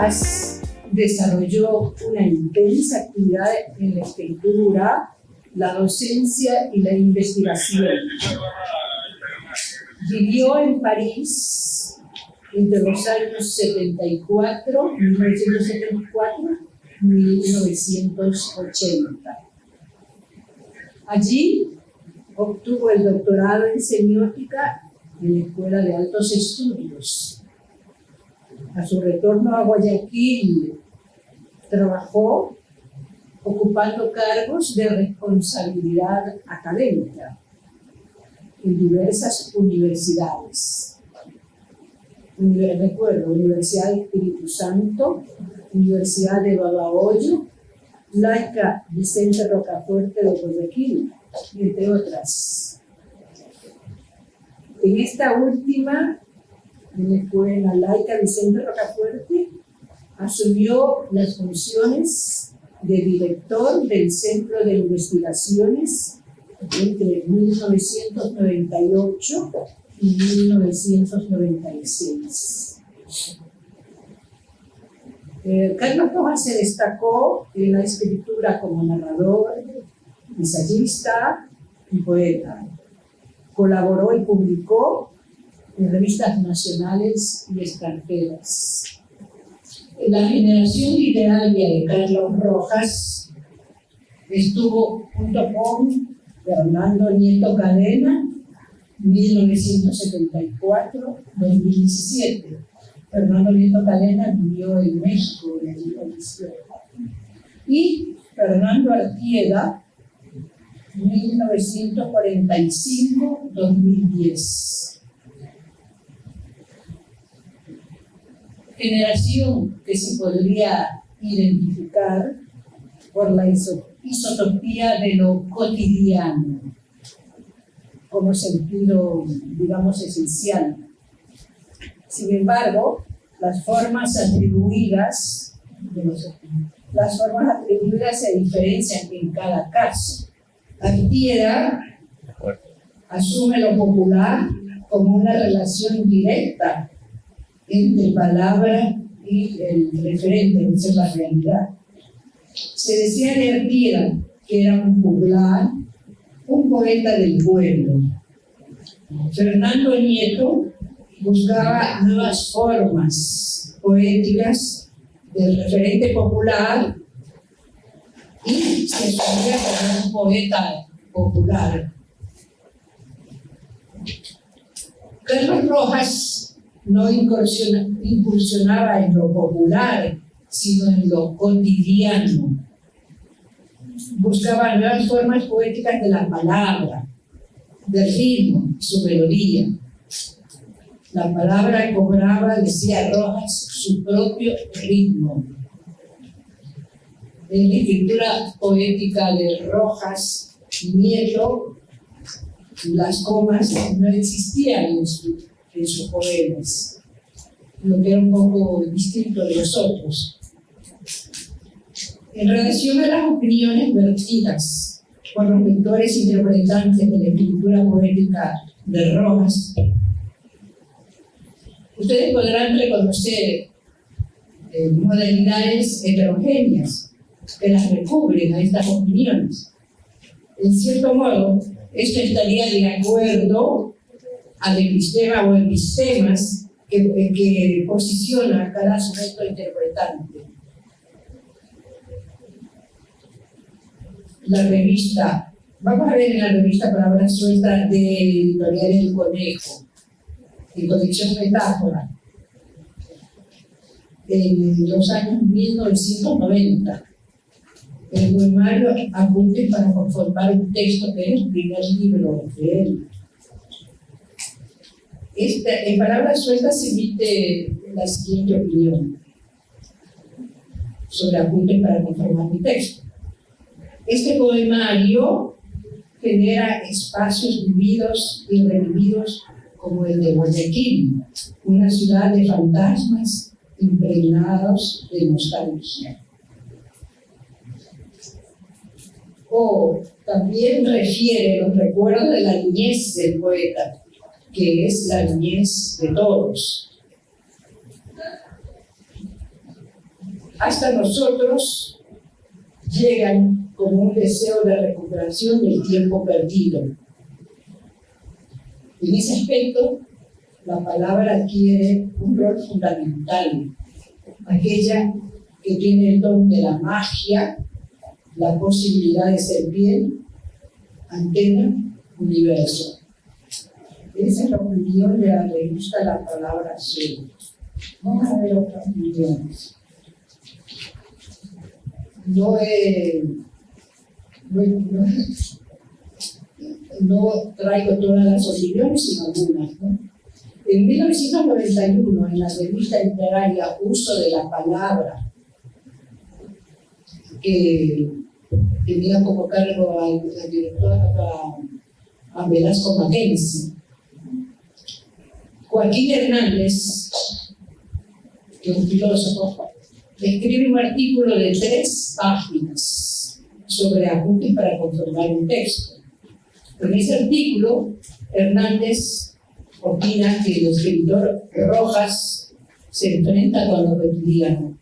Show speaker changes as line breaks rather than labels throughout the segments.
Rojas desarrolló una intensa actividad en la escritura, la docencia y la investigación. Vivió en París entre los años 1974 y 1980. Allí obtuvo el doctorado en semiótica en la Escuela de Altos Estudios. A su retorno a Guayaquil, trabajó ocupando cargos de responsabilidad académica en diversas universidades. Recuerdo, Universidad del Espíritu Santo, Universidad de Babahoyo, Laica Vicente Rocafuerte de Guayaquil, entre otras. En esta última, en la Escuela Laica Vicente Rocafuerte, asumió las funciones de director del Centro de Investigaciones entre 1998 y 1996. Carlos Rojas se destacó en la escritura como narrador, ensayista y poeta. Colaboró y publicó en revistas nacionales y extranjeras. La generación literaria de Carlos Rojas estuvo junto con Fernando Nieto Cadena, 1974-2017. Fernando Nieto Cadena vivió en México y allí falleció. Y Fernando Artieda, 1945-2010. Generación que se podría identificar por la isotopía de lo cotidiano como sentido, digamos, esencial. Sin embargo, las formas atribuidas se diferencian en cada caso. Artieda asume lo popular como una relación directa entre palabra y el referente, esa es la realidad. Se decía de Artieda que era un juglar, un poeta del pueblo. Fernando Nieto buscaba nuevas formas poéticas del referente popular y se escondía como un poeta popular. Carlos Rojas no incursionaba en lo popular, sino en lo cotidiano. Buscaba nuevas formas poéticas de la palabra, del ritmo, su melodía. La palabra cobraba, decía Rojas, su propio ritmo. En la escritura poética de Rojas y Nieto, las comas no existían en sus poemas, lo que era un poco distinto de los otros. En relación a las opiniones vertidas por los lectores interpretantes de la escritura poética de Rojas, ustedes podrán reconocer modalidades heterogéneas que las recubren a estas opiniones. En cierto modo, esto estaría de acuerdo al epistema o epistemas que posiciona a cada sujeto interpretante. La revista, vamos a ver en la revista Palabras Sueltas de Editorial El Conejo, en colección Metáfora, en los años 1990. El poemario Apuntes para conformar un texto, que es el primer libro de él. En Palabras Sueltas se emite la siguiente opinión sobre Apuntes para conformar mi texto. Este poemario genera espacios vividos y revividos como el de Guayaquil, una ciudad de fantasmas impregnados de nostalgia. O también refiere los recuerdos de la niñez del poeta, que es la niñez de todos. hasta nosotros llegan como un deseo de recuperación del tiempo perdido. En ese aspecto, la palabra adquiere un rol fundamental, aquella que tiene el don de la magia, la posibilidad de ser bien, antena, universo. Esa es la opinión de la que le gusta la palabra cielo. Vamos a ver otras opiniones. No traigo todas las opiniones, sino algunas, ¿no? En 1991, en la revista literaria Uso de la Palabra, que tenía como cargo a la directora a Velasco Mackenzie, Joaquín Hernández, que es un filósofo, escribe un artículo de 3 páginas sobre apuntes para conformar un texto. En ese artículo, Hernández opina que el escritor Rojas se enfrenta con lo cotidiano,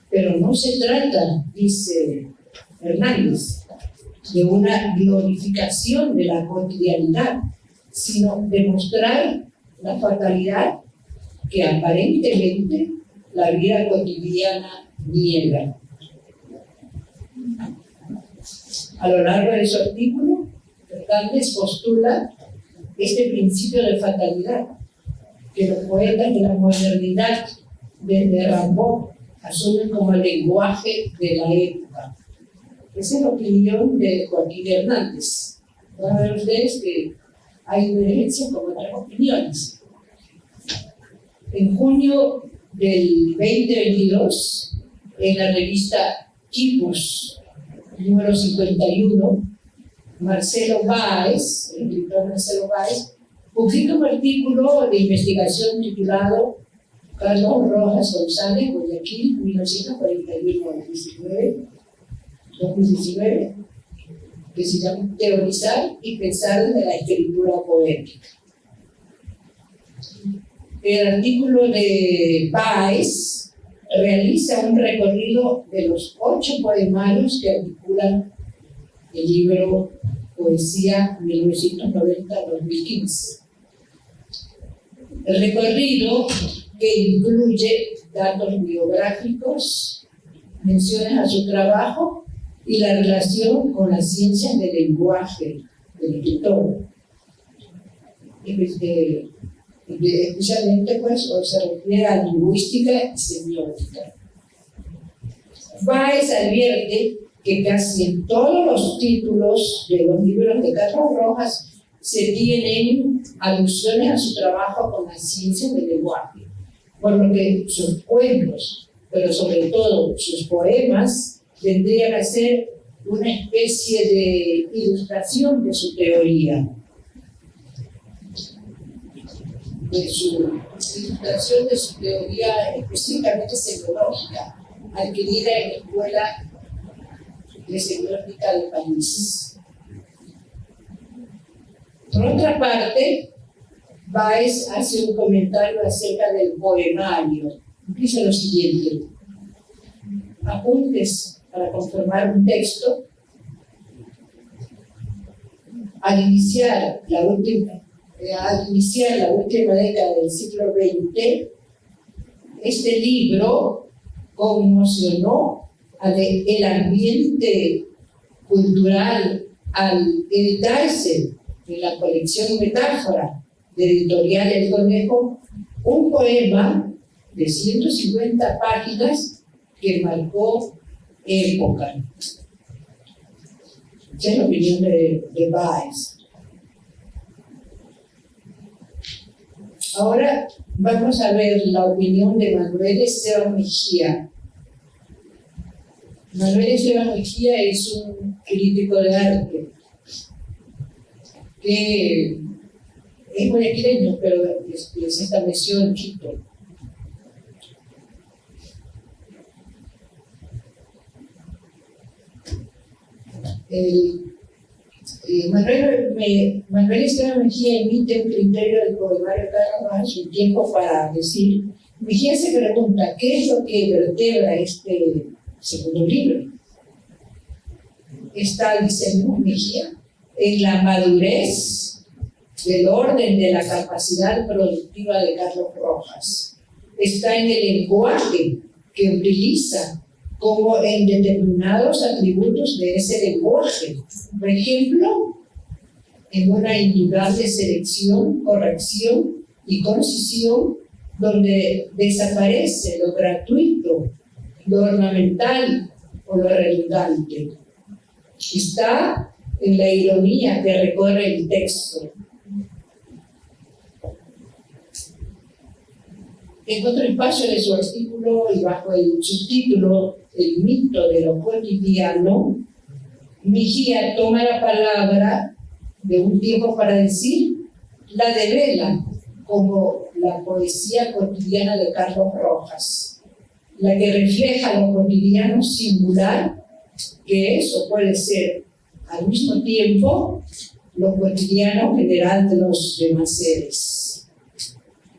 pero no se trata, dice Hernández, de una glorificación de la cotidianidad, sino de mostrar la fatalidad que aparentemente la vida cotidiana niega. A lo largo de su artículo, Hernández postula este principio de fatalidad que los poetas de la modernidad, desde Rimbaud, asumen como el lenguaje de la época. Esa es la opinión de Joaquín Hernández. Van a ver ustedes que hay diferencias con otras opiniones. En junio del 2022, en la revista Quipus, número 51, Marcelo Báez, el escritor Marcelo Báez, publica un artículo de investigación titulado Carlos Rojas González, Guayaquil, 1941-2019, que se llama Teorizar y pensar desde la escritura poética. El artículo de Báez realiza un recorrido de los 8 poemarios que articulan el libro Poesía 1990-2015. El recorrido, que incluye datos biográficos, menciones a su trabajo y la relación con las ciencias del lenguaje del escritor. Especialmente, pues, se refiere a lingüística y semiótica. Báez advierte que casi en todos los títulos de los libros de Carlos Rojas se tienen alusiones a su trabajo con las ciencias del lenguaje, por lo que sus cuentos, pero sobre todo sus poemas, tendrían a ser una especie de ilustración de su teoría, específicamente semiológica, adquirida en la Escuela de Semiótica de París. Por otra parte, Báez hace un comentario acerca del poemario. Dice lo siguiente: apuntes para conformar un texto. Al iniciar la última década del siglo XX, este libro conmocionó el ambiente cultural al editarse en la colección Metáfora de Editorial El Conejo un poema de 150 páginas que marcó época. Esa es la opinión de Báez. Ahora vamos a ver la opinión de Manuel Esteban Mejía. Manuel Esteban Mejía es un crítico de arte que es guayaquileño, pero se estableció en Quito. Manuel Esteban Mejía emite un criterio del poemario Carlos Rojas, un tiempo para decir Mejía se pregunta, ¿qué es lo que vertebra este segundo libro? Está, dice Mejía, en la madurez del orden de la capacidad productiva de Carlos Rojas. Está en el lenguaje que utiliza, como en determinados atributos de ese lenguaje. Por ejemplo, en una indudable selección, corrección y concisión, donde desaparece lo gratuito, lo ornamental o lo redundante. Está en la ironía que recorre el texto. En otro espacio de su artículo y bajo el subtítulo El mito de lo cotidiano, Mejía toma la palabra de un tiempo para decir la devela como la poesía cotidiana de Carlos Rojas, la que refleja lo cotidiano singular que es o puede ser al mismo tiempo lo cotidiano general de los demás seres,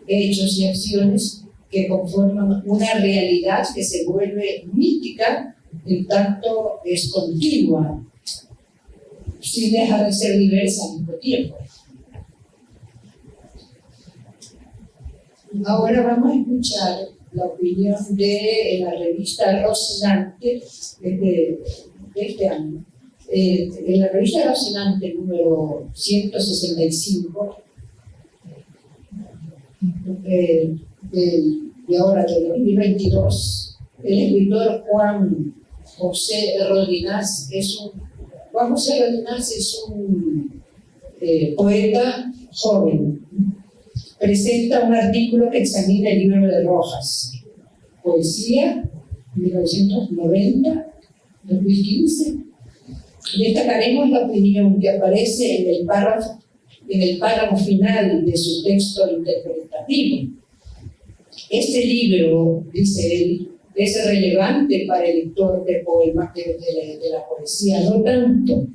hechos y acciones que conforman una realidad que se vuelve mítica en tanto es continua, sin dejar de ser diversa al mismo tiempo. Ahora vamos a escuchar la opinión de la revista Rocinante de este año. En la revista Rocinante número 165 de ahora, de 2022, el escritor Juan José Rodinás es un poeta joven. Presenta un artículo que examina el libro de Rojas, Poesía, 1990-2015. Destacaremos la opinión que aparece en el párrafo final de su texto interpretativo. Este libro, dice él, es relevante para el lector de poemas de la poesía, no tanto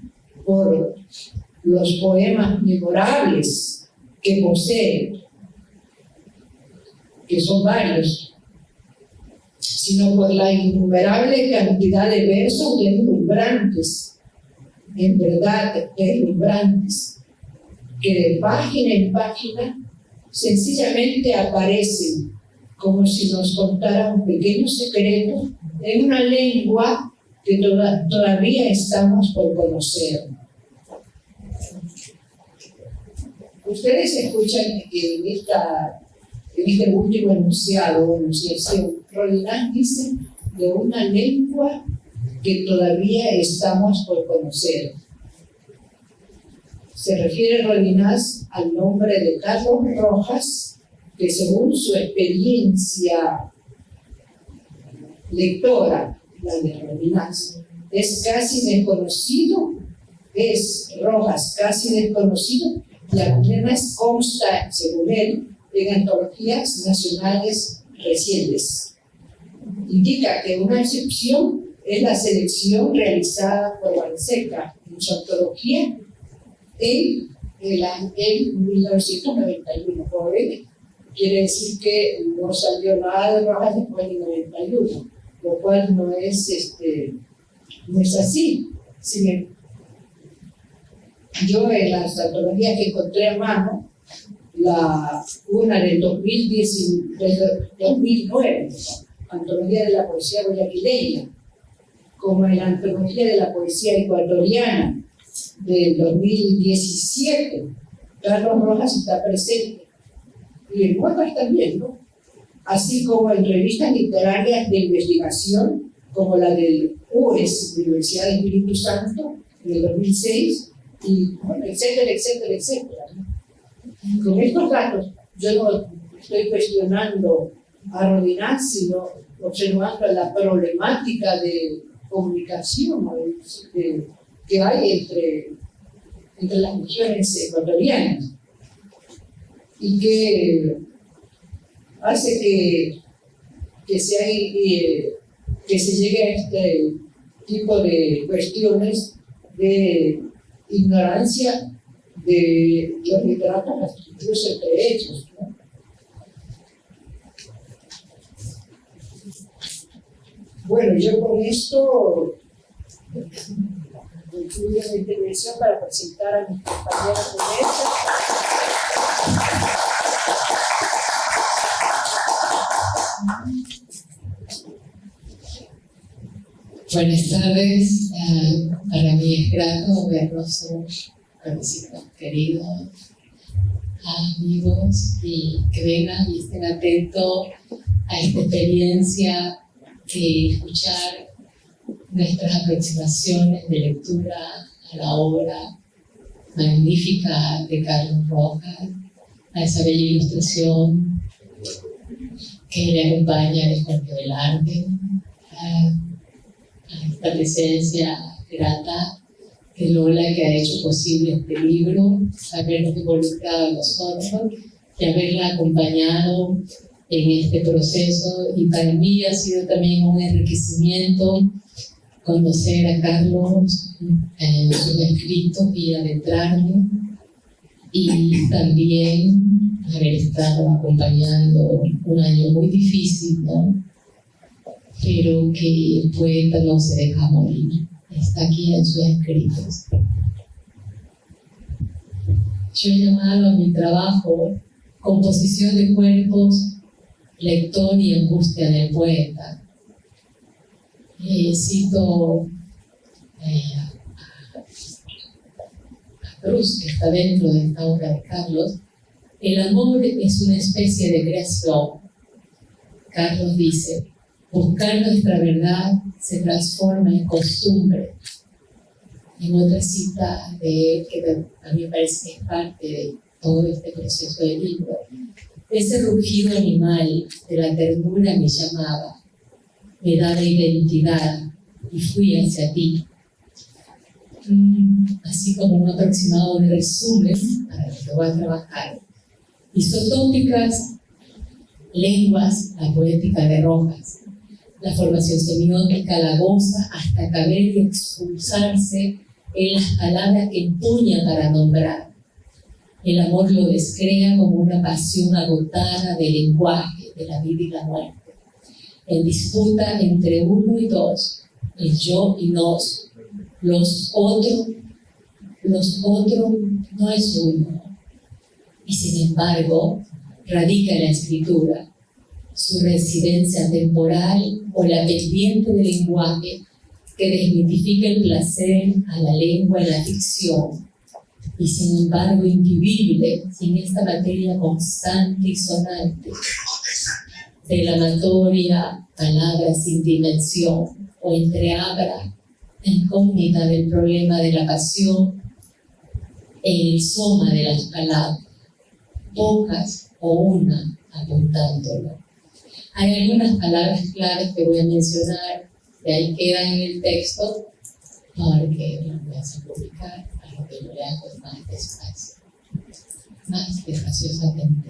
por los poemas memorables que posee, que son varios, sino por la innumerable cantidad de versos deslumbrantes, en verdad deslumbrantes, que de página en página sencillamente aparecen como si nos contara un pequeño secreto en una lengua que todavía estamos por conocer. Ustedes escuchan en este último enunciación, Rodinás dice de una lengua que todavía estamos por conocer. Se refiere Rodinás al nombre de Carlos Rojas, que según su experiencia lectora, la de Rodinás, es casi desconocido, Rojas casi desconocido, y apenas consta, según él, en antologías nacionales recientes. Indica que una excepción es la selección realizada por Valseca en su antología en 1991. Por él, quiere decir que no salió nada de Rojas después del 91, lo cual no es así. Yo en las antologías que encontré a mano, una del 2009, Antología de la Poesía Guayaquileña, como en la Antología de la Poesía Ecuatoriana del 2017, Carlos Rojas está presente, y en otras también, ¿no? Así como en revistas literarias de investigación, como la del UES, Universidad de Espíritu Santo, en el 2006, y bueno, etcétera, etcétera, etcétera, ¿no? Con estos datos, yo no estoy cuestionando a Rodinás, sino observando la problemática de comunicación que hay entre las regiones ecuatorianas, y que hace que se llegue a este tipo de cuestiones de ignorancia de los literatos, incluso entre ellos, ¿no? Bueno, yo con esto concluyo mi intervención para presentar a mis compañeros de mesa.
Buenas tardes, para mí es grato verlos queridos amigos, y que vengan y estén atentos a esta experiencia de escuchar nuestras aproximaciones de lectura a la obra magnífica de Carlos Rojas, a esa bella ilustración que le acompaña de Jorge Velarde, a esta presencia grata de Lola, que ha hecho posible este libro, habernos involucrado a nosotros y haberla acompañado en este proceso. Y para mí ha sido también un enriquecimiento conocer a Carlos en sus escritos y adentrarme, y también haber estado acompañando un año muy difícil, ¿no? Pero que el poeta no se deja morir, está aquí en sus escritos. Yo he llamado a mi trabajo composición de cuerpos, lector y angustia del poeta. Cito a Cruz, que está dentro de esta obra de Carlos. El amor es una especie de creación. Carlos dice: buscar nuestra verdad se transforma en costumbre. En otra cita de él, que a mí me parece que es parte de todo este proceso del libro: ese rugido animal de la ternura me llamaba, me daba identidad y fui hacia ti. Así como un aproximado de resumen para lo que voy a trabajar. Isotópicas lenguas, la poética de Rojas. La formación semiótica la goza hasta caber y expulsarse en las palabras que empuña para nombrar. El amor lo descrea como una pasión agotada del lenguaje, de la vida y la muerte. En disputa entre uno y dos, el yo y nos. Los otros no es uno. Y sin embargo, radica en la escritura su residencia temporal o la pendiente del lenguaje que desmitifica el placer a la lengua en la ficción, y sin embargo invivible sin esta materia constante y sonante, declamatoria, palabra sin dimensión, o entreabra la incógnita del problema de la pasión en el soma de las palabras, pocas o una apuntándolo. Hay algunas palabras claves que voy a mencionar, que ahí quedan en el texto, porque lo voy a simplificar para que lo leamos más despaciosamente.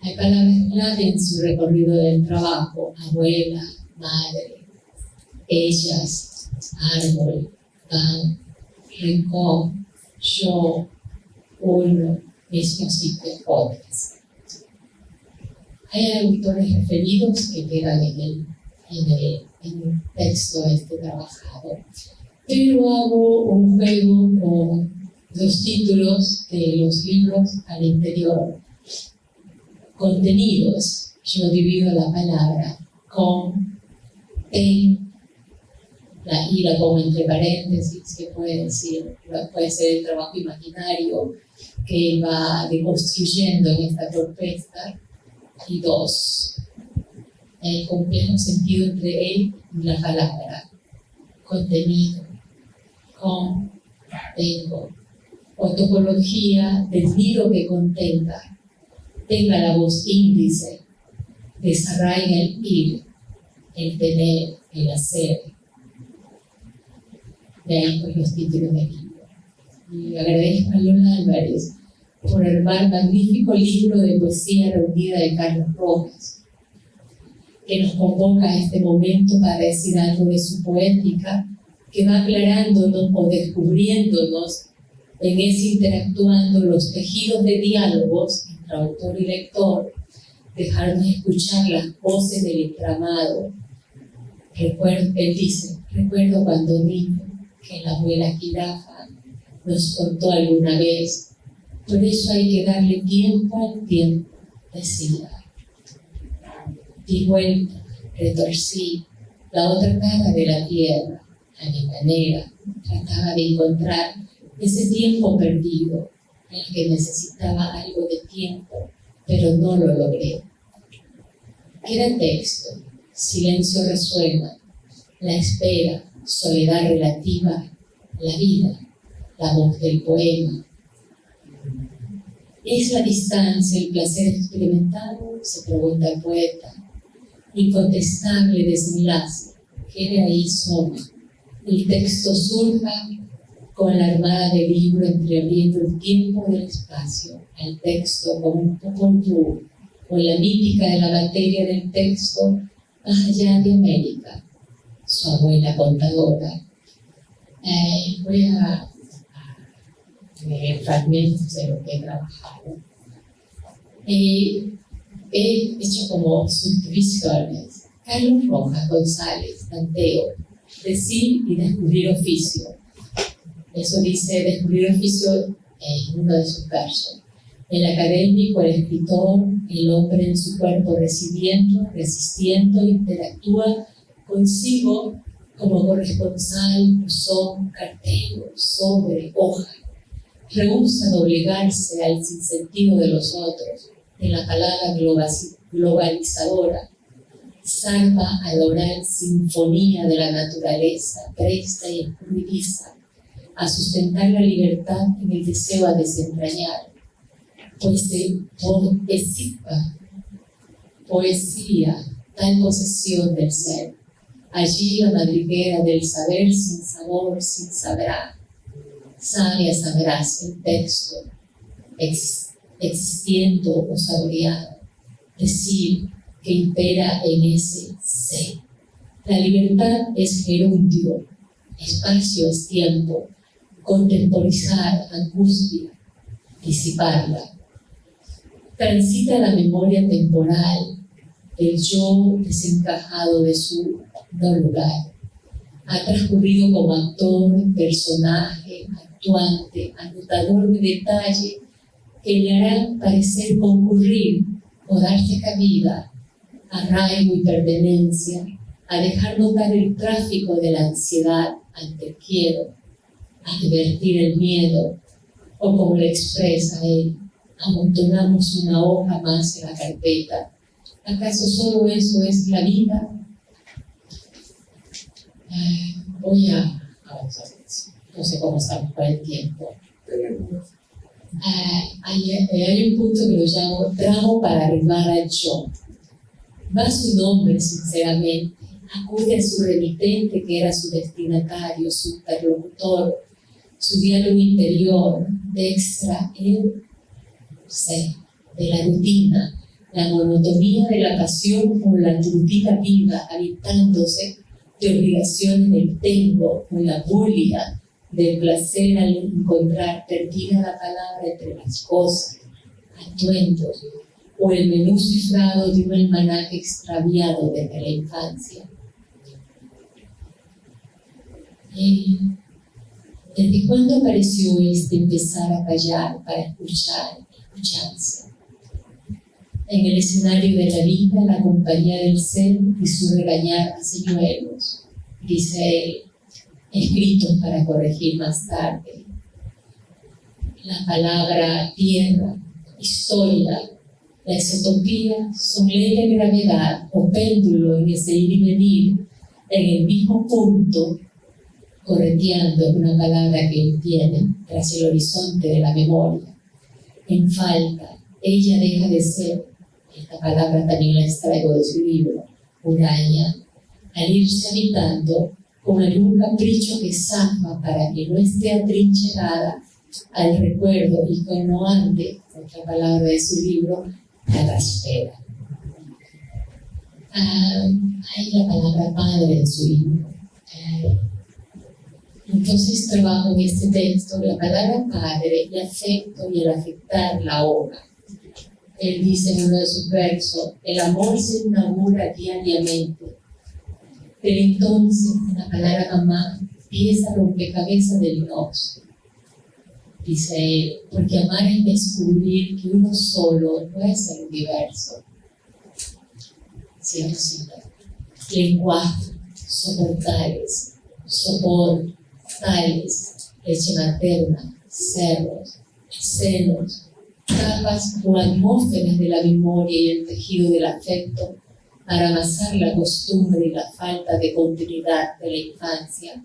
Hay palabras claves en su recorrido del trabajo: abuela, madre, ellas, árbol, pan, rincón, yo, uno, mismo sitio, otras. Hay autores referidos que quedan en el texto trabajado, pero hago un juego con los títulos de los libros al interior. Contenidos, yo divido la palabra con, en, y la pongo entre paréntesis, que puede ser el trabajo imaginario que va deconstruyendo en esta propuesta. Y dos, el complejo sentido entre él y la palabra. Contenido, con, tengo, o topología del nido que contenga, tenga la voz índice, desarraiga el ir, el tener, el hacer. De ahí pues los títulos del libro. Y agradezco a Lola Álvarez por armar magnífico libro de poesía reunida de Carlos Rojas, que nos convoca a este momento para decir algo de su poética, que va aclarándonos o descubriéndonos en ese interactuando los tejidos de diálogos entre autor y lector, dejarnos escuchar las voces del entramado, Él dice, recuerdo cuando niño que la abuela jirafa nos contó alguna vez, por eso hay que darle tiempo al tiempo, decía. Di vuelta, retorcí la otra cara de la tierra, a mi manera, trataba de encontrar ese tiempo perdido, en el que necesitaba algo de tiempo, pero no lo logré. Era texto, silencio resuena, la espera, soledad relativa, la vida, la voz del poema. ¿Es la distancia el placer experimentado?, se pregunta el poeta. Incontestable desenlace, que de ahí soma. El texto surja con la armada del libro entreabriendo el tiempo del espacio, al texto como un popol con la mítica de la materia del texto más allá de América, su abuela contadora. Voy a leer fragmentos de lo que he trabajado. He hecho como subdivisiones. Carlos Rojas González, Tanteo, decir y descubrir oficio. Eso dice descubrir oficio en uno de sus versos. El académico, el escritor, el hombre en su cuerpo resistiendo, interactúa consigo como corresponsal, buzón, cartero, sobre, hoja. Rehúsa doblegarse al sinsentido de los otros, de la palabra globalizadora. Salva a la oral sinfonía de la naturaleza, presta y escurridiza, a sustentar la libertad en el deseo a desentrañar. Poesía, tal posesión del ser. Allí la madriguera del saber sin sabor, sin sabrá. Sabe, sabrás el texto, existiendo o saboreado. Decir que impera en ese ser. La libertad es gerundio, espacio es tiempo, contemporizar, angustia, disiparla. Transita la memoria temporal, el yo desencajado de su no lugar. Ha transcurrido como actor, personaje, actuante, anotador de detalle que le harán parecer concurrir o darse cabida, arraigo y pertenencia, a dejar notar el tráfico de la ansiedad ante el quiero, a divertir el miedo, o como le expresa él, amontonamos una hoja más en la carpeta. ¿Acaso solo eso es la vida? Voy a avanzar. No sé cómo estamos para el tiempo. Hay un punto que lo llamo tramo para arribar al yo. Va su nombre, sinceramente, acude a su remitente que era su destinatario, su interlocutor, su diálogo interior, de extraer de la rutina, la monotonía de la pasión con la turbina viva, habitándose de obligaciones del tengo, con la bulia del placer al encontrar perdida la palabra entre las cosas, atuendos, o el menú cifrado de un almanaque extraviado desde la infancia. ¿Desde cuándo apareció empezar a callar para escucharse? En el escenario de la vida, la compañía del ser y su regañar a señuelos, dice él, escritos para corregir más tarde. La palabra tierra, historia, la esotopía son ley de gravedad o péndulo en ese ir y venir, en el mismo punto, correteando una palabra que él tiene tras el horizonte de la memoria. En falta, ella deja de ser, esta palabra también la extraigo de su libro, huraña, al irse habitando con algún capricho que zafa para que no esté atrincherada al recuerdo y que no ande, otra palabra de su libro, a la espera. Hay la palabra padre en su libro. Entonces trabajo en este texto la palabra padre, el afecto y el afectar la obra. Él dice en uno de sus versos, el amor se inaugura diariamente. Pero entonces, la palabra mamá, pieza rompecabezas del nos. Dice él, porque amar es descubrir que uno solo no es el universo. Cierro cita. Lenguaje, soportales, leche materna, cerros, senos, capas o atmósferas de la memoria y el tejido del afecto para amasar la costumbre y la falta de continuidad de la infancia,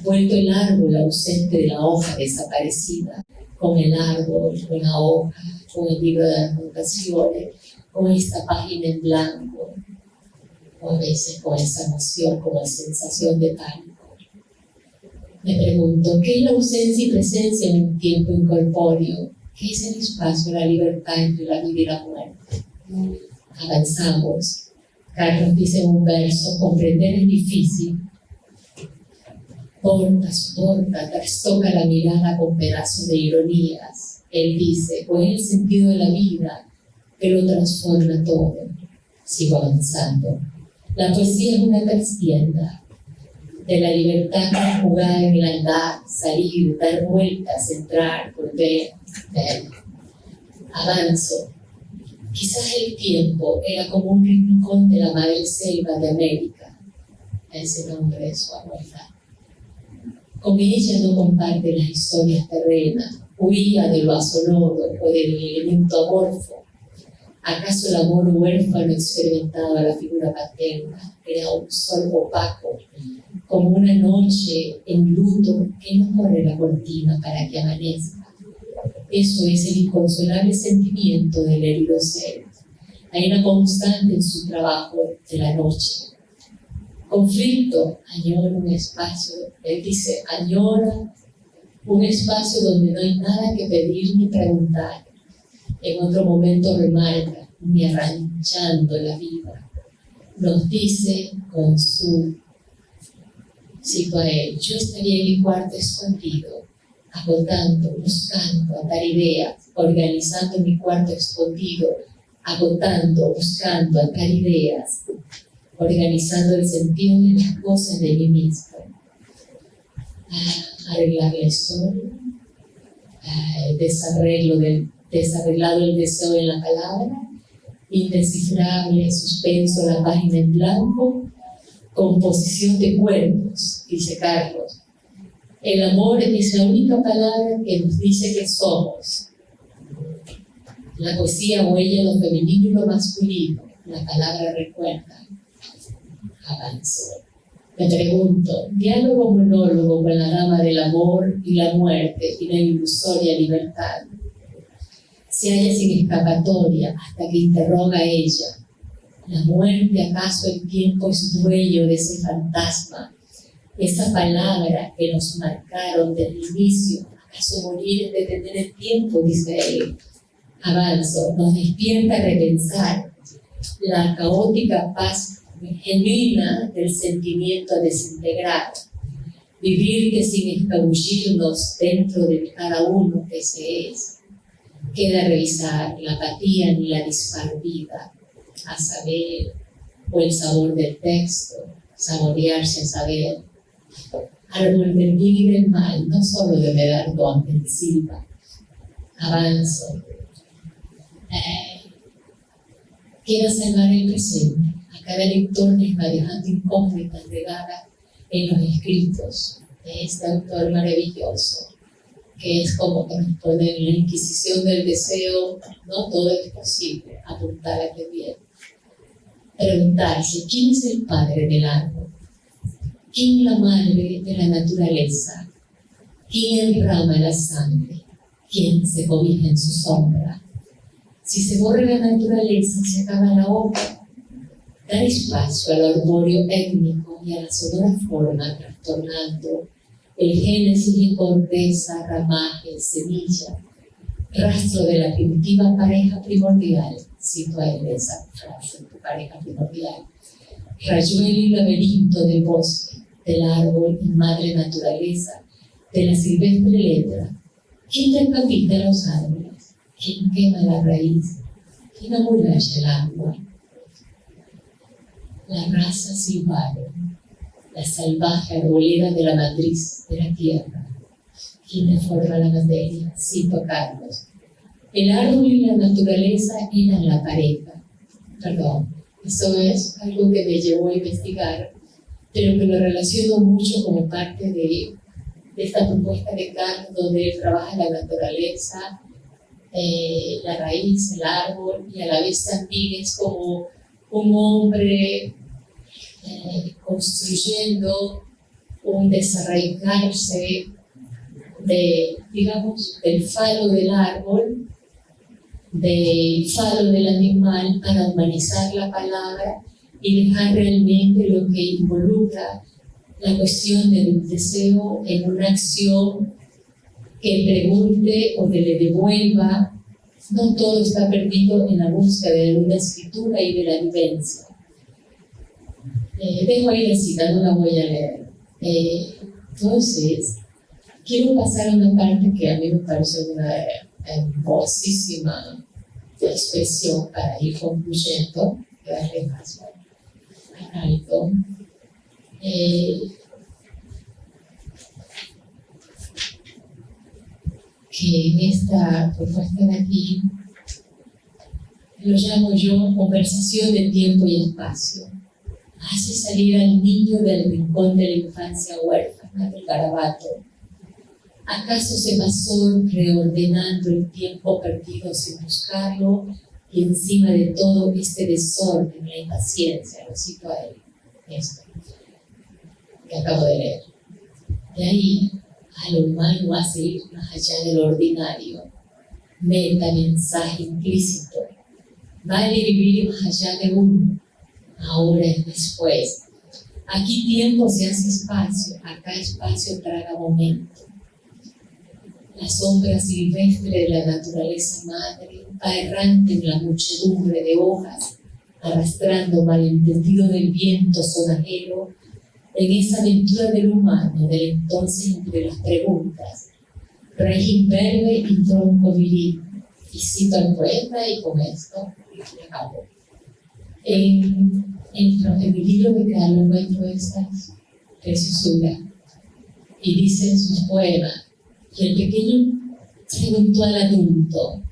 vuelto el árbol ausente de la hoja desaparecida, con el árbol, con la hoja, con el libro de anotaciones, con esta página en blanco, o a veces con esa emoción, como sensación de pánico. Me pregunto, ¿qué es la ausencia y presencia en un tiempo incorpóreo? ¿Qué es el espacio, la libertad entre la vida y la muerte? Avanzamos. Carlos dice en un verso, comprender es difícil. Soporta, trastoca la mirada con pedazos de ironías. Él dice, pues es el sentido de la vida que lo transforma todo. Sigo avanzando. La poesía es una trastienda de la libertad para jugar en el andar, salir, dar vueltas, entrar, volver, ver. Avanzo. Quizás el tiempo era como un rincón de la madre selva de América, ese nombre de su abuela. Con ella no comparte las historias terrenas, huía de lo asonoro o del elemento amorfo. ¿Acaso el amor huérfano experimentaba la figura paterna? Era un sol opaco, como una noche en luto que no corre la cortina para que amanezca. Eso es el inconsolable sentimiento del herido ser. Hay una constante en su trabajo de la noche. Conflicto, añora un espacio, él dice, añora un espacio donde no hay nada que pedir ni preguntar. En otro momento remarca, ni arranchando la vida. Nos dice con su, cito a él, yo estaría en mi cuarto escondido, agotando, buscando, atar ideas, organizando mi cuarto escondido, agotando, buscando, atar ideas, organizando el sentido de las cosas de mí mismo. Arreglar la historia, desarreglado el deseo en la palabra, indescifrable, suspenso la página en blanco, composición de cuerpos, dice Carlos. El amor es la única palabra que nos dice que somos. La poesía huella lo femenino y lo masculino, la palabra recuerda. Avanzo. Me pregunto, diálogo monólogo con la dama del amor y la muerte y la ilusoria libertad. Se halla sin escapatoria hasta que interroga a ella. ¿La muerte acaso el tiempo es dueño de ese fantasma? Esa palabra que nos marcaron desde el inicio, ¿acaso morir es detener el tiempo? Dice él. Avanzo, nos despierta a repensar la caótica paz genuina del sentimiento desintegrado. Vivir que sin escabullirnos dentro de cada uno que se es. Queda revisar la apatía ni la dispartida, a saber, o el sabor del texto, saborearse a saber. Árbol del bien y del mal, no solo debe dar don del silva. Avanzo. Quiero salvar el presente. A cada lector desmadejando incógnitas regadas en los escritos de este autor maravilloso, que es como corresponde en la Inquisición del deseo, no todo es posible, apuntar a que bien. Preguntarse, ¿quién es el padre del árbol? ¿Quién la madre de la naturaleza? ¿Quién derrama la sangre? ¿Quién se cobija en su sombra? Si se borra la naturaleza, se acaba la obra. Dar espacio al arbóreo étnico y a la sonora forma, trastornando el génesis en corteza, ramaje, semilla, rastro de la primitiva pareja primordial, cito a él esa frase, pareja primordial, rayuelo y laberinto del bosque, del árbol y madre naturaleza, de la silvestre letra. ¿Quién decapita los árboles? ¿Quién quema la raíz? ¿Quién amuralla el agua? La raza silvaron, la salvaje arboleda de la matriz de la tierra, quien deforma la materia sin tocarlos. El árbol y la naturaleza eran la pareja. Perdón, eso es algo que me llevó a investigar, pero que lo relaciono mucho como parte de esta propuesta de Kant, donde él trabaja la naturaleza, la raíz, el árbol, y a la vez también es como un hombre construyendo un desarraigarse del falo del árbol, del falo del animal, para humanizar la palabra y dejar realmente lo que involucra la cuestión del deseo en una acción que pregunte o que le devuelva. No todo está perdido en la búsqueda de una escritura y de la vivencia. Dejo ahí la cita, no la voy a leer. Entonces, quiero pasar a una parte que a mí me parece una hermosísima expresión para ir concluyendo, darle paso a algo. Que en esta propuesta de aquí lo llamo yo conversación de tiempo y espacio. Hace salir al niño del rincón de la infancia huérfana del garabato. ¿Acaso se pasó reordenando el tiempo perdido sin buscarlo? Y encima de todo este desorden, la impaciencia, lo cito a él, esto que acabo de leer. De ahí a lo humano hace ir más allá del ordinario, meta mensaje implícito. Vale vivir más allá de uno, ahora es después. Aquí tiempo se hace espacio, acá espacio traga momento. La sombra silvestre de la naturaleza madre va errante en la muchedumbre de hojas, arrastrando malentendido del viento sonajero en esa aventura del humano, del entonces entre las preguntas, régimen verde y tronco viril. Y cito al poeta y con esto acabo. En el libro de Carlos encuentro estas preciosura y dice en sus poemas que el pequeño preguntó al adulto: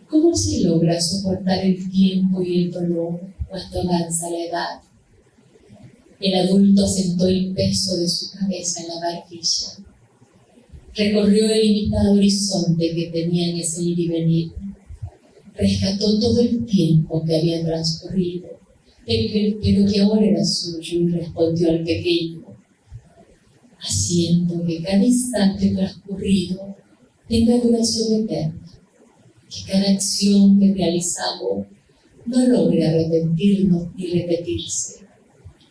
¿cómo se logra soportar el tiempo y el dolor cuando avanza la edad? El adulto asentó el peso de su cabeza en la barquilla. Recorrió el limitado horizonte que tenía en ese ir y venir. Rescató todo el tiempo que había transcurrido, pero que ahora era suyo, y respondió al pequeño, haciendo que cada instante transcurrido tenga duración eterna, que cada acción que realizamos no logre arrepentirnos ni repetirse,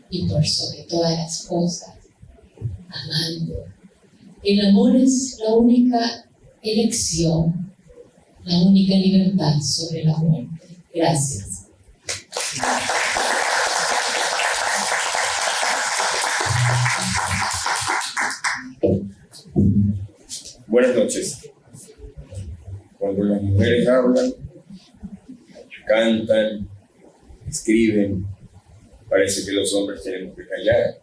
y por sobre todas las cosas, amando. El amor es la única elección, la única libertad sobre la muerte. Gracias.
Buenas noches. Cuando las mujeres hablan, cantan, escriben, parece que los hombres tenemos que callar.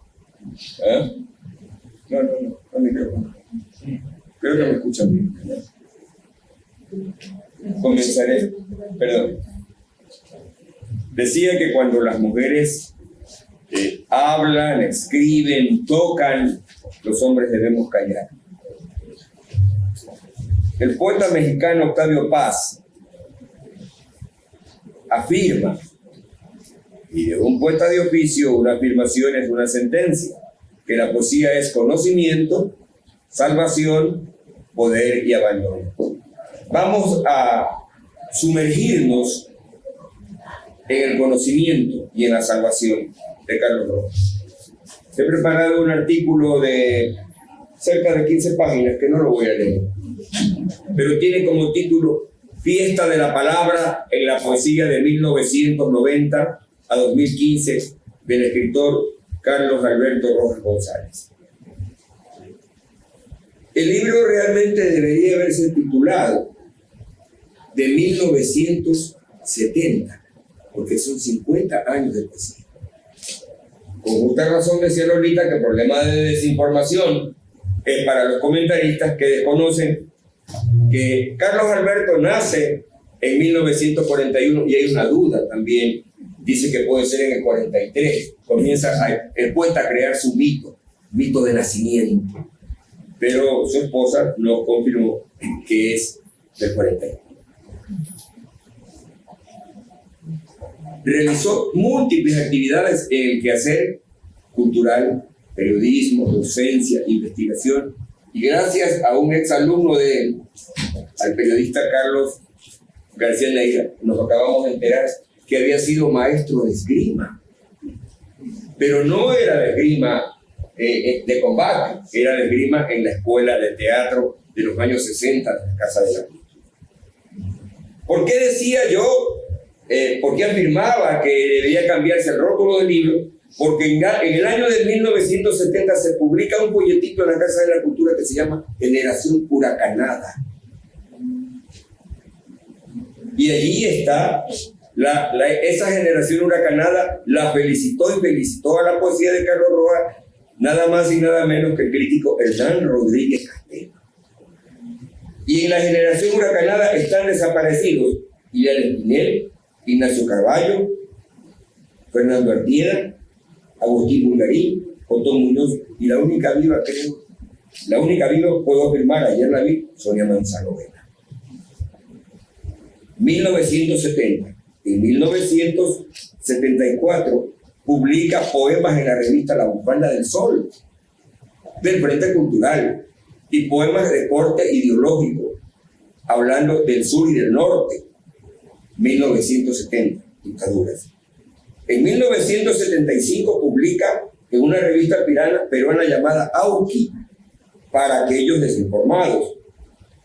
¿Ah? No me creo. Creo que me escuchan bien. Comenzaré. Perdón. Decía que cuando las mujeres hablan, escriben, tocan, los hombres debemos callar. El poeta mexicano Octavio Paz afirma, y de un poeta de oficio una afirmación es una sentencia, que la poesía es conocimiento, salvación, poder y abandono. Vamos a sumergirnos en el conocimiento y en la salvación de Carlos Rojas. He preparado un artículo de cerca de 15 páginas que no lo voy a leer, pero tiene como título Fiesta de la Palabra en la poesía de 1990 a 2015 del escritor Carlos Alberto Rojas González. El libro realmente debería haberse titulado de 1970, porque son 50 años de poesía. Con justa razón decía Lolita que el problema de desinformación es para los comentaristas que desconocen que Carlos Alberto nace en 1941 y hay una duda también. Dice que puede ser en el 43. Comienza el poeta a crear su mito de nacimiento. Pero su esposa nos confirmó que es del 41. Realizó múltiples actividades en el quehacer cultural, periodismo, docencia, investigación, y gracias a un exalumno de él, al periodista Carlos García Neira, nos acabamos de enterar que había sido maestro de esgrima, pero no era de esgrima de combate, era de esgrima en la escuela de teatro de los años 60 de la Casa de la Cultura. ¿Por qué decía yo, por qué afirmaba que debía cambiarse el rótulo del libro? Porque en el año de 1970 se publica un folletito en la Casa de la Cultura que se llama Generación Huracanada. Y allí está esa generación huracanada, la felicitó y felicitó a la poesía de Carlos Rojas, nada más y nada menos que el crítico Hernán Rodríguez Castelo. Y en la generación huracanada están desaparecidos Ileana Espinel, Ignacio Carballo, Fernando Artieda, Agustín Bulgarín, Otón Muñoz, y la única viva, puedo afirmar, ayer la vi, Sonia Manzano Vela. 1970. En 1974 publica poemas en la revista La Bufanda del Sol, del Frente Cultural, y poemas de corte ideológico, hablando del sur y del norte. 1970, dictaduras. En 1975 publica en una revista peruana llamada Auqui, para aquellos desinformados.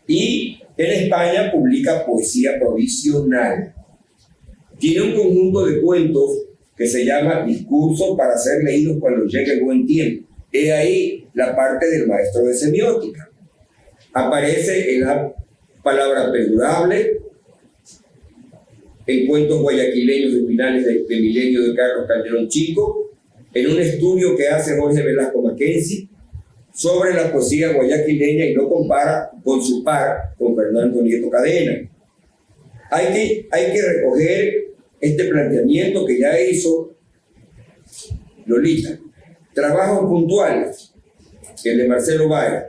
Y en España publica Poesía Provisional. Tiene un conjunto de cuentos que se llama Discursos para ser leídos cuando llegue el buen tiempo. He ahí la parte del maestro de semiótica. Aparece en la palabra perdurable, en cuentos guayaquileños de finales de milenio de Carlos Calderón Chico, en un estudio que hace Jorge Velasco Mackenzie sobre la poesía guayaquileña y lo compara con su par, con Fernando Nieto Cadena. Hay que recoger este planteamiento que ya hizo Lolita. Trabajos puntuales, el de Marcelo Valle,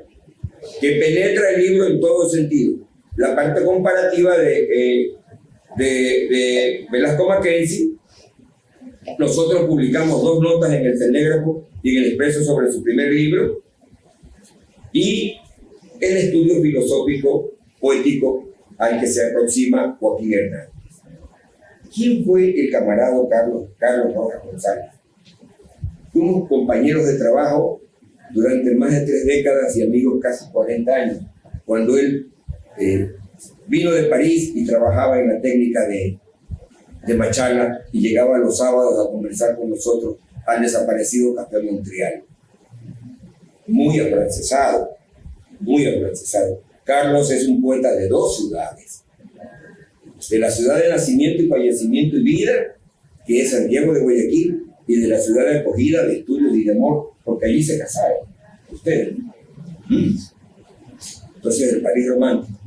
que penetra el libro en todo sentido. La parte comparativa de Velasco Mackenzie, nosotros publicamos 2 notas en el Telégrafo y en el Expreso sobre su primer libro, y el estudio filosófico poético al que se aproxima Joaquín Hernández. ¿Quién fue el camarada Carlos Rojas González? Fuimos compañeros de trabajo durante más de 3 décadas y amigos casi 40 años, cuando él vino de París y trabajaba en la técnica de Machala y llegaba los sábados a conversar con nosotros al desaparecido Café Montreal. Muy afrancesado. Carlos es un poeta de 2 ciudades. De la ciudad de nacimiento y fallecimiento y vida, que es Santiago de Guayaquil, y de la ciudad de acogida, de estudios y de amor, porque allí se casaron ustedes. Entonces, el París romántico.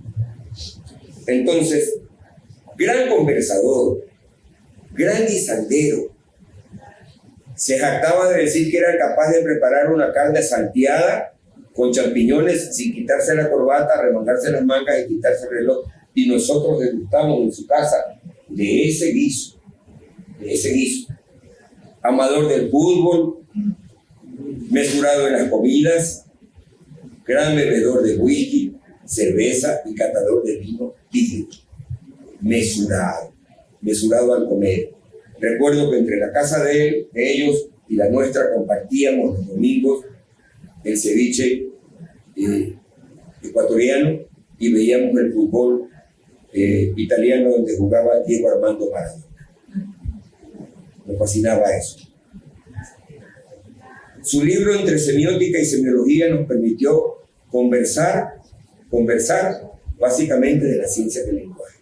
Entonces, gran conversador, gran guisandero. Se jactaba de decir que era capaz de preparar una carne salteada con champiñones sin quitarse la corbata, remangarse las mangas y quitarse el reloj. Y nosotros degustamos en su casa de ese guiso. Amador del fútbol, mesurado en las comidas, gran bebedor de whisky, cerveza y catador de vino tinto. Mesurado al comer. Recuerdo que entre la casa de ellos y la nuestra compartíamos los domingos el ceviche ecuatoriano y veíamos el fútbol italiano donde jugaba Diego Armando Maradona. Me fascinaba eso. Su libro Entre semiótica y semiología nos permitió conversar básicamente de la ciencia del lenguaje.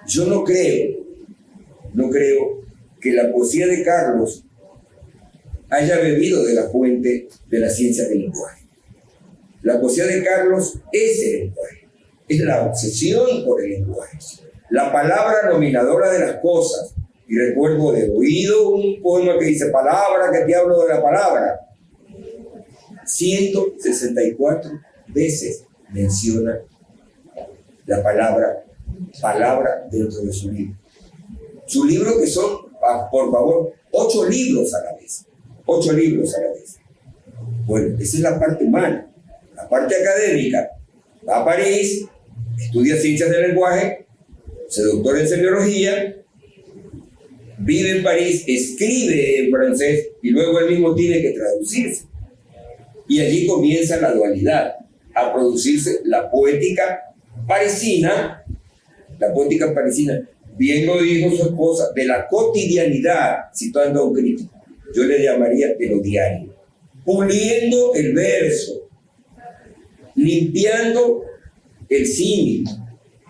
Yo no creo que la poesía de Carlos haya bebido de la fuente de la ciencia del lenguaje. La poesía de Carlos es el lenguaje, es la obsesión por el lenguaje, la palabra nominadora de las cosas. Y recuerdo de oído un poema que dice: palabra, que te hablo de la palabra. 164 veces menciona la palabra dentro de su libro. Su libro, que son, por favor, 8 libros a la vez. 8 libros a la vez. Bueno, esa es la parte humana. La parte académica: va a París, estudia ciencias del lenguaje, se doctora en semiología, vive en París, escribe en francés y luego él mismo tiene que traducirse. Y allí comienza la dualidad, a producirse la poética parisina. La poética parisina, bien lo dijo su esposa, de la cotidianidad, citando a un crítico. Yo le llamaría de lo diario. Puliendo el verso, limpiando el símil,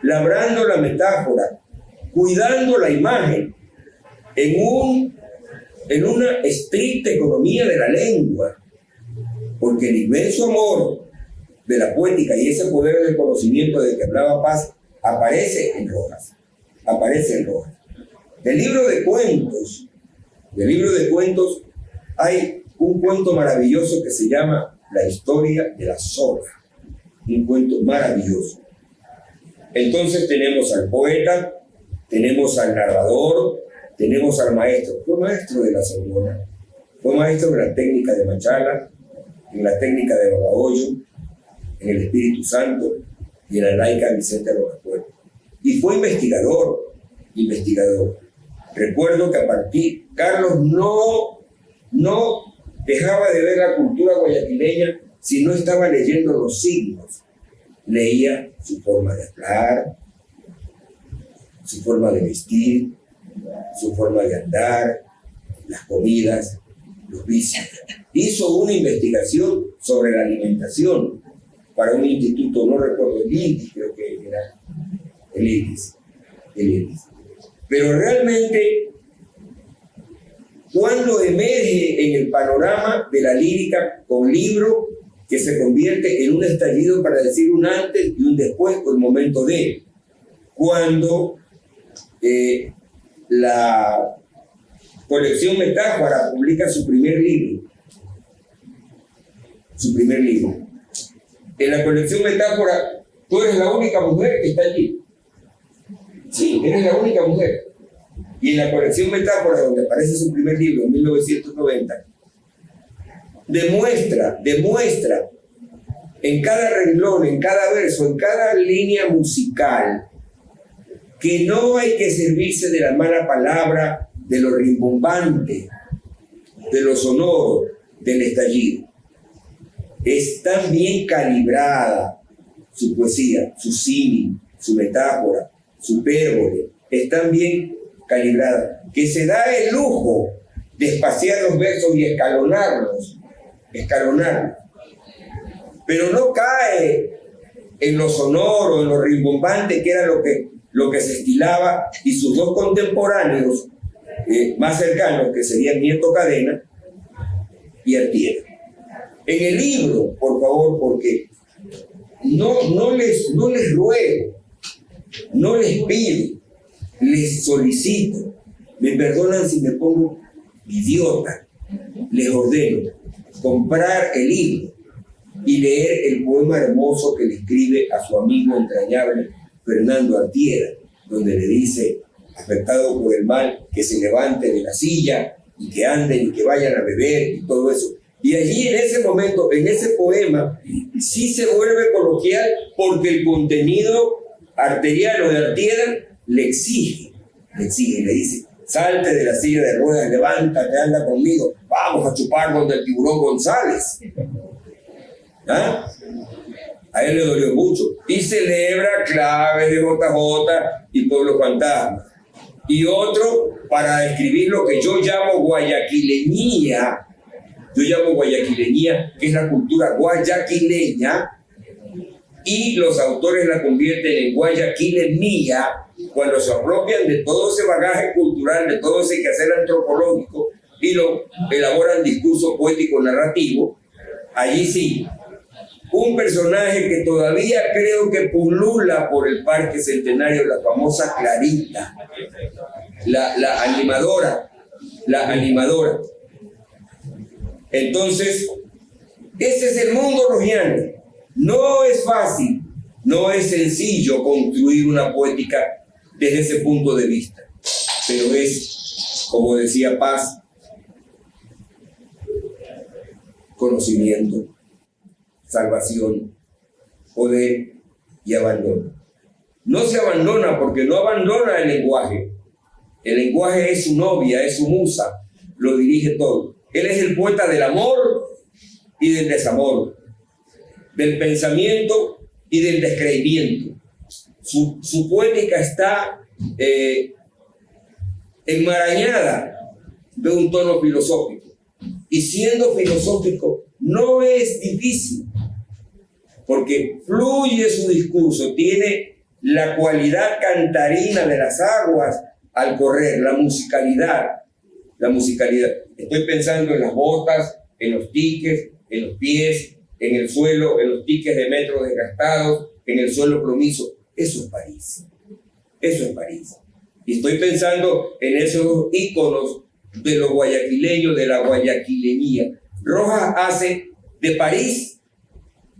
labrando la metáfora, cuidando la imagen, en una estricta economía de la lengua, porque el inmenso amor de la poética y ese poder del conocimiento del que hablaba Paz aparece en Rojas. Del libro de cuentos hay un cuento maravilloso que se llama La historia de la soga, un cuento maravilloso. Entonces tenemos al poeta, tenemos al narrador, tenemos al maestro. Fue maestro de la Sorbona, fue maestro de la técnica de Machala, en la técnica de Babahoyo, en el Espíritu Santo y en la laica Vicente Rocafuerte. Y fue investigador. Recuerdo que Carlos no dejaba de ver la cultura guayaquileña si no estaba leyendo los signos. Leía su forma de hablar, su forma de vestir, su forma de andar, las comidas, los vicios. Hizo una investigación sobre la alimentación para un instituto, no recuerdo, el INDIS, creo que era el INDIS. Pero realmente, cuando emerge en el panorama de la lírica con libro que se convierte en un estallido para decir un antes y un después, o el momento de, cuando la colección Metáfora publica su primer libro. En la colección Metáfora, tú eres la única mujer que está allí. Sí, eres la única mujer. Y en la colección Metáfora, donde aparece su primer libro en 1990, demuestra en cada renglón, en cada verso, en cada línea musical, que no hay que servirse de la mala palabra, de lo rimbombante, de lo sonoro, del estallido. Es tan bien calibrada su poesía, su símil, su metáfora, su hipérbole, es tan bien calibrada que se da el lujo de espaciar los versos y escalonarlos, pero no cae en lo sonoro, en lo rimbombante, que era lo que se estilaba, y sus dos contemporáneos más cercanos, que serían Nieto Cadena y Artieda. En el libro, por favor, porque no les ruego, no les pido, les solicito, me perdonan si me pongo idiota, les ordeno comprar el libro y leer el poema hermoso que le escribe a su amigo entrañable Fernando Artieda, donde le dice, afectado por el mal, que se levante de la silla y que anden y que vayan a beber y todo eso. Y allí en ese momento, en ese poema, sí se vuelve coloquial porque el contenido arteriano de Artieda le exige, le dice, salte de la silla de ruedas, levántate, anda conmigo, vamos a chupar donde el tiburón González. ¿Ah? A él le dolió mucho. Y celebra claves de JJ y Pueblo Fantasma. Y otro para describir lo que yo llamo guayaquileñía. Que es la cultura guayaquileña, y los autores la convierten en guayaquilemía cuando se apropian de todo ese bagaje cultural, de todo ese quehacer antropológico, y lo elaboran discurso poético narrativo, allí sí, un personaje que todavía creo que pulula por el Parque Centenario, la famosa Clarita, la animadora. Entonces, ese es el mundo rojiano. No es fácil, no es sencillo construir una poética desde ese punto de vista, pero es, como decía Paz, conocimiento, salvación, poder y abandono. No se abandona porque no abandona el lenguaje. El lenguaje es su novia, es su musa, lo dirige todo. Él es el poeta del amor y del desamor, del pensamiento y del descreimiento. Su poética está enmarañada de un tono filosófico. Y siendo filosófico no es difícil, porque fluye su discurso, tiene la cualidad cantarina de las aguas al correr, la musicalidad. Estoy pensando en las botas, en los tiques, en los pies, en el suelo, en los tiques de metro desgastados, en el suelo plomizo. Eso es París. Eso es París. Y estoy pensando en esos íconos de los guayaquileños, de la guayaquileñía. Rojas hace de París,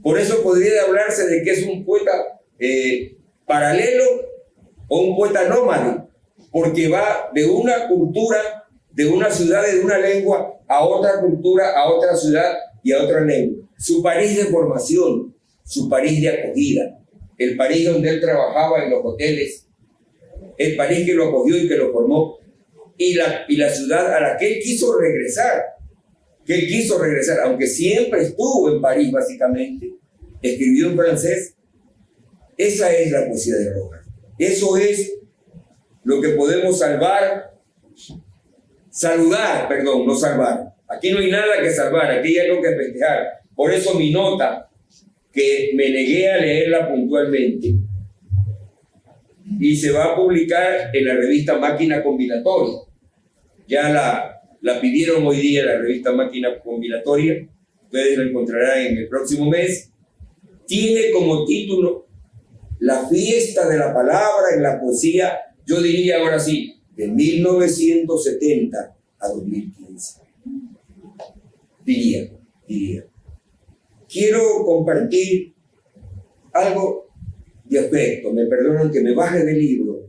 por eso podría hablarse de que es un poeta paralelo o un poeta nómade, porque va de una cultura, de una ciudad, de una lengua, a otra cultura, a otra ciudad y a otra lengua. Su París de formación, su París de acogida, el París donde él trabajaba en los hoteles, el París que lo acogió y que lo formó, y la ciudad a la que él quiso regresar, aunque siempre estuvo en París básicamente, escribió en francés. Esa es la poesía de Rojas. Eso es lo que podemos no salvar. Aquí no hay nada que salvar, aquí hay algo que festejar. Por eso mi nota, que me negué a leerla puntualmente, y se va a publicar en la revista Máquina Combinatoria. Ya la pidieron hoy día, la revista Máquina Combinatoria. Ustedes la encontrarán en el próximo mes. Tiene como título La fiesta de la palabra en la poesía, yo diría ahora sí, de 1970 a 2015. Diría. Quiero compartir algo de afecto. Me perdonan que me baje del libro,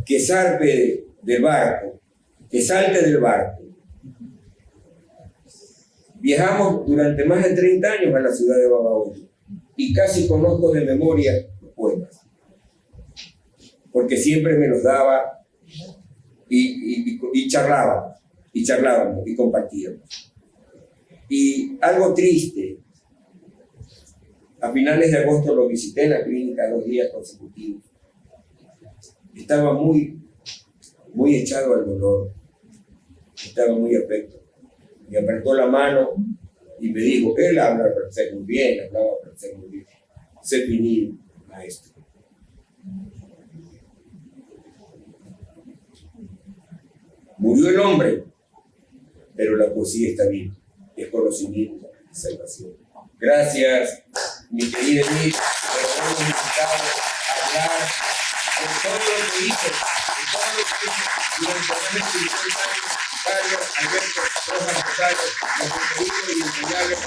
que zarpe del barco, que salte del barco. Viajamos durante más de 30 años a la ciudad de Babahoyo y casi conozco de memoria los poemas, porque siempre me los daba y charlábamos y compartíamos. Y algo triste, a finales de agosto lo visité en la clínica 2 días consecutivos. Estaba muy echado al dolor, estaba muy afecto. Me apretó la mano y me dijo, él habla francés muy bien, sé finir, maestro. Murió el hombre, pero la poesía está viva, es conocimiento, es salvación. Gracias, mi querida Edith, por habernos invitado a hablar de todo lo que hice, durante más de 50 años. Carlos Alberto Rojas Rosario, los y enseñables.